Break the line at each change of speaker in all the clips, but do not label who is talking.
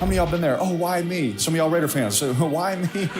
How many of y'all been there? Oh, why me? Some of y'all Raider fans. So why me?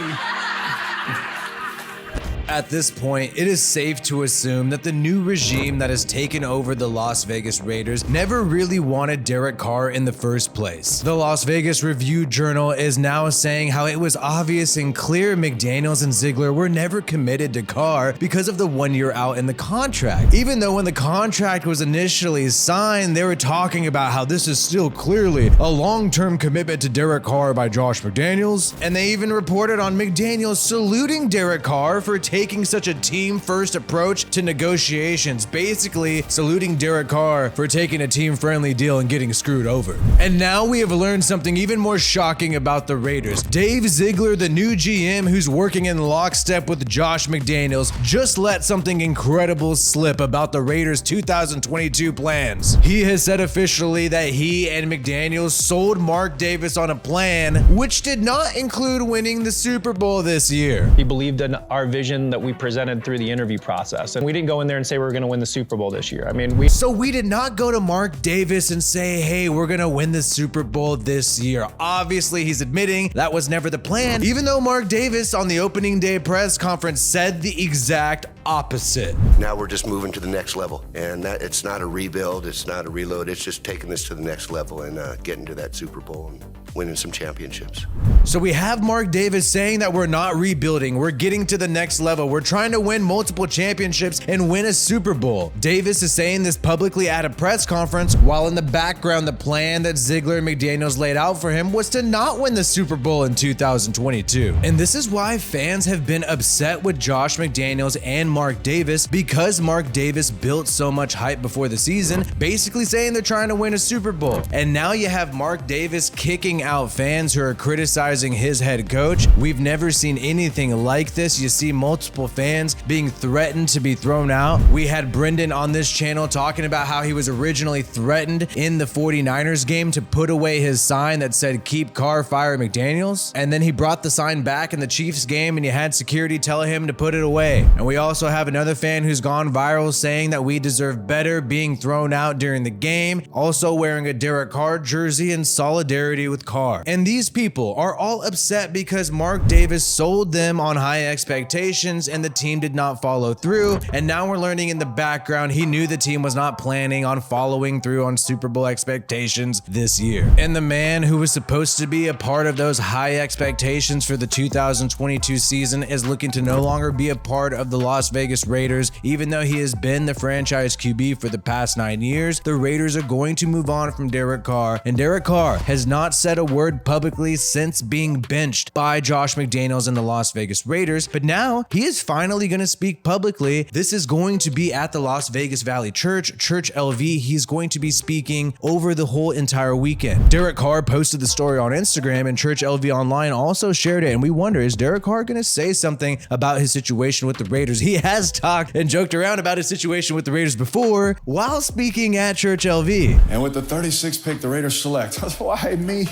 At this point, it is safe to assume that the new regime that has taken over the Las Vegas Raiders never really wanted Derek Carr in the first place. The Las Vegas Review-Journal is now saying how it was obvious and clear McDaniels and Ziegler were never committed to Carr because of the 1 year out in the contract. Even though when the contract was initially signed, they were talking about how this is still clearly a long-term commitment to Derek Carr by Josh McDaniels, and they even reported on McDaniels saluting Derek Carr for taking such a team-first approach to negotiations, basically saluting Derek Carr for taking a team-friendly deal and getting screwed over. And now we have learned something even more shocking about the Raiders. Dave Ziegler, the new GM who's working in lockstep with Josh McDaniels, just let something incredible slip about the Raiders' 2022 plans. He has said officially that he and McDaniels sold Mark Davis on a plan which did not include winning the Super Bowl this year.
He believed in our vision that we presented through the interview process. And we didn't go in there and say we were going to win the Super Bowl this year. I mean,
So we did not go to Mark Davis and say, hey, we're going to win the Super Bowl this year. Obviously, he's admitting that was never the plan, even though Mark Davis on the opening day press conference said the exact opposite.
Now we're just moving to the next level. And that it's not a rebuild, it's not a reload, it's just taking this to the next level and getting to that Super Bowl and winning some championships.
So we have Mark Davis saying that we're not rebuilding, we're getting to the next level, we're trying to win multiple championships and win a Super Bowl. Davis is saying this publicly at a press conference, while in the background the plan that Ziegler and McDaniels laid out for him was to not win the Super Bowl in 2022. And this is why fans have been upset with Josh McDaniels and Mark Davis, because Mark Davis built so much hype before the season, basically saying they're trying to win a Super Bowl. And now you have Mark Davis kicking out fans who are criticizing his head coach. We've never seen anything like this. You see multiple fans being threatened to be thrown out. We had Brendan on this channel talking about how he was originally threatened in the 49ers game to put away his sign that said keep Carr, fire McDaniels, and then he brought the sign back in the Chiefs game and you had security tell him to put it away. And we also have another fan who's gone viral saying that we deserve better, being thrown out during the game, also wearing a Derek Carr jersey in solidarity with Carr. And these people are all upset because Mark Davis sold them on high expectations and the team did not follow through. And now we're learning in the background he knew the team was not planning on following through on Super Bowl expectations this year. And the man who was supposed to be a part of those high expectations for the 2022 season is looking to no longer be a part of the Las Vegas Raiders. Even though he has been the franchise QB for the past 9 years, the Raiders are going to move on from Derek Carr, and Derek Carr has not said a word publicly since being benched by Josh McDaniels and the Las Vegas Raiders, but now he is finally going to speak publicly. This is going to be at the Las Vegas Valley Church LV. He's going to be speaking over the whole entire weekend. Derek Carr posted the story on Instagram and Church LV Online also shared it, and we wonder, is Derek Carr going to say something about his situation with the Raiders? He has talked and joked around about his situation with the Raiders before while speaking at Church LV.
And with the 36th pick, the Raiders select. Why me?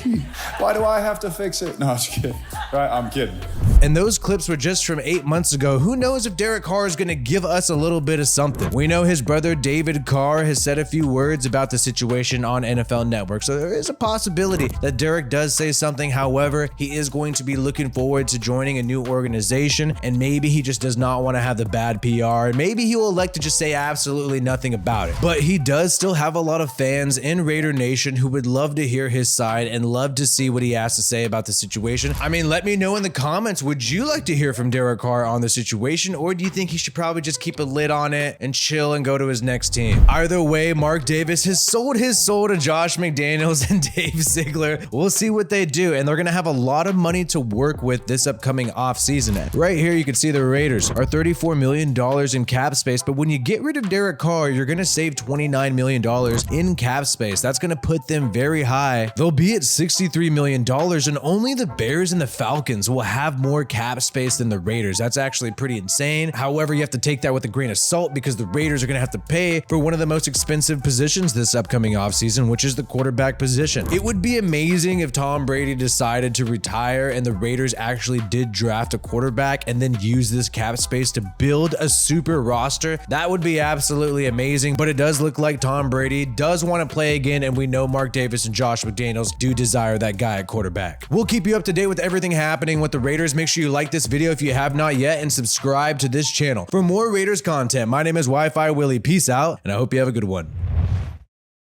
Why do I have to fix it? No, I'm just kidding. Right? I'm kidding.
And those clips were just from 8 months ago. Who knows if Derek Carr is going to give us a little bit of something. We know his brother David Carr has said a few words about the situation on NFL Network, so there is a possibility that Derek does say something. However, he is going to be looking forward to joining a new organization, and maybe he just does not want to have the bad PR, and maybe he will elect to just say absolutely nothing about it. But he does still have a lot of fans in Raider Nation who would love to hear his side and love to see what he has to say about the situation. I mean, let me know in the comments, would you like to hear from Derek Carr on the situation, or do you think he should probably just keep a lid on it and chill and go to his next team? Either way, Mark Davis has sold his soul to Josh McDaniels and Dave Ziegler. We'll see what they do, and they're going to have a lot of money to work with this upcoming offseason. Right here, you can see the Raiders are $34 million in cap space, but when you get rid of Derek Carr, you're going to save $29 million in cap space. That's going to put them very high. They'll be at $63 million, and only the Bears and the Falcons will have more more cap space than the Raiders. That's actually pretty insane. However, you have to take that with a grain of salt because the Raiders are going to have to pay for one of the most expensive positions this upcoming offseason, which is the quarterback position. It would be amazing if Tom Brady decided to retire and the Raiders actually did draft a quarterback and then use this cap space to build a super roster. That would be absolutely amazing, but it does look like Tom Brady does want to play again, and we know Mark Davis and Josh McDaniels do desire that guy at quarterback. We'll keep you up to date with everything happening with the Raiders. Make sure you like this video if you have not yet and subscribe to this channel for more Raiders content. My name is WiFiWillie. Peace out, and I hope you have a good one.